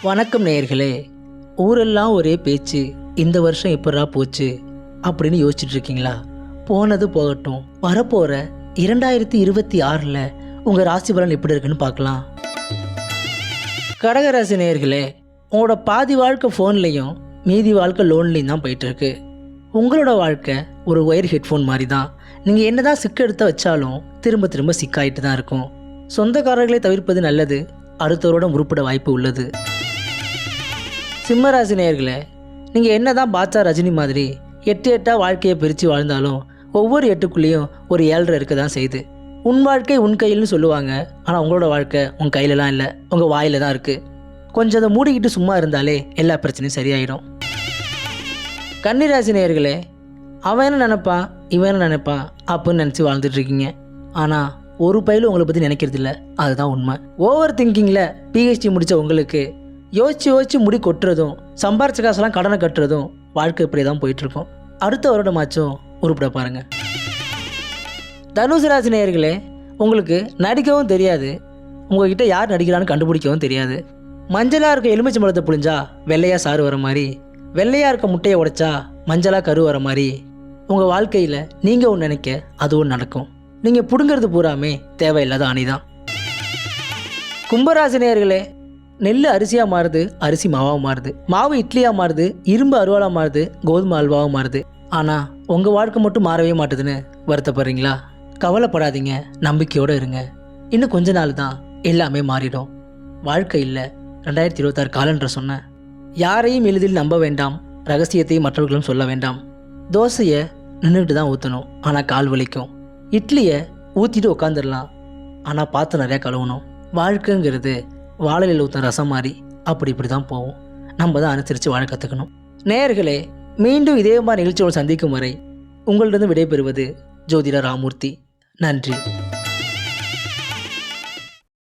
வணக்கம் நேயர்களே. ஊரெல்லாம் ஒரே பேச்சு, இந்த வருஷம் எப்படா போச்சு அப்படின்னு யோசிச்சுட்டு இருக்கீங்களா? போனது போகட்டும், வரப்போகிற 2026 உங்கள் ராசி பலன் எப்படி இருக்குன்னு பார்க்கலாம். கடகராசி நேயர்களே, உங்களோட பாதி வாழ்க்கை ஃபோன்லேயும் மீதி வாழ்க்கை லோன்லேயும் தான் போயிட்டுருக்கு. உங்களோட வாழ்க்கை ஒரு ஒயர் ஹெட்ஃபோன் மாதிரி தான். நீங்கள் என்ன தான் சிக்க எடுத்து வச்சாலும் திரும்ப திரும்ப சிக்காயிட்டு தான் இருக்கும். சொந்தக்காரர்களை தவிர்ப்பது நல்லது, அடுத்தவரோட உருப்பட வாய்ப்பு உள்ளது. சிம்மராசி நேயர்களே, நீங்கள் என்ன தான் பாட்சா ரஜினி மாதிரி எட்டு வாழ்க்கையை பிரித்து வாழ்ந்தாலும் ஒவ்வொரு எட்டுக்குள்ளேயும் ஒரு 7.5 இருக்க தான் செய்யுது. உன் வாழ்க்கை உன் கையில்னு சொல்லுவாங்க, ஆனால் உங்களோட வாழ்க்கை உன் கையிலலாம் இல்லை, உங்கள் வாயில் தான் இருக்குது. கொஞ்சம் அதை மூடிக்கிட்டு சும்மா இருந்தாலே எல்லா பிரச்சனையும் சரியாயிடும். கன்னிராசி நேயர்களே, அவன் என்ன நினைப்பான் இவன் என்ன நினைப்பான் அப்படின்னு நினச்சி வாழ்ந்துட்டுருக்கீங்க. ஆனால் ஒரு பயிலும் உங்களை பற்றி நினைக்கிறதில்ல, அதுதான் உண்மை. ஓவர் திங்கிங்கில் பிஹெச்டி முடித்த உங்களுக்கு யோசிச்சு முடி கொட்டுறதும் சம்பாரிச்ச காசெல்லாம் கடனை கட்டுறதும் வாழ்க்கை இப்படி தான் போயிட்டுருக்கோம். அடுத்த வருடமாச்சும் உருப்பிட பாருங்கள். தனுசு ராசி நேயர்களே, உங்களுக்கு நடிக்கவும் தெரியாது, உங்கள்கிட்ட யார் நடிக்கிறான்னு கண்டுபிடிக்கவும் தெரியாது. மஞ்சளாக இருக்க எலுமிச்சை பழத்தை புழிஞ்சா வெள்ளையாக சாறு வர மாதிரி, வெள்ளையாக இருக்க முட்டையை உடைச்சா மஞ்சளாக கரு வர மாதிரி உங்கள் வாழ்க்கையில் நீங்கள் ஒன்று நினைக்க அது ஒன்று நடக்கும். நீங்கள் பிடுங்கிறது பூராமே தேவையில்லாத அணிதான். கும்பராசி நேயர்களே, நெல் அரிசியாக மாறுது, அரிசி மாவாக மாறுது, மாவு இட்லியாக மாறுது, இரும்பு அருவாளாக மாறுது, கோதுமை அல்வாவாக மாறுது. ஆனால் உங்கள் வாழ்க்கை மட்டும் மாறவே மாட்டுதுன்னு வருத்தப்படுறீங்களா? கவலைப்படாதீங்க, நம்பிக்கையோடு இருங்க. இன்னும் கொஞ்ச நாள் தான் எல்லாமே மாறிடும். வாழ்க்கை இல்லை 2026 காலன்ற சொன்னேன். யாரையும் எளிதில் நம்ப வேண்டாம், ரகசியத்தை மற்றவர்களும் சொல்ல வேண்டாம். தோசையை நின்றுட்டு தான் ஊற்றணும், ஆனால் கால் வலிக்கும். இட்லியை ஊற்றிட்டு உட்காந்துடலாம், ஆனால் பார்த்து நிறையா கழுவணும். வாழ்க்கைங்கிறது வாழையில் ஊற்ற ரசம் மாதிரி இப்படி தான் போகும். நம்ம தான் அனுசரித்து வாழ கற்றுக்கணும். நேயர்களே, மீண்டும் இதே மாதிரி நிகழ்ச்சியோடு சந்திக்கும் வரை உங்களிடம் விடைபெறுவது ஜோதிடர் ராமூர்த்தி. நன்றி.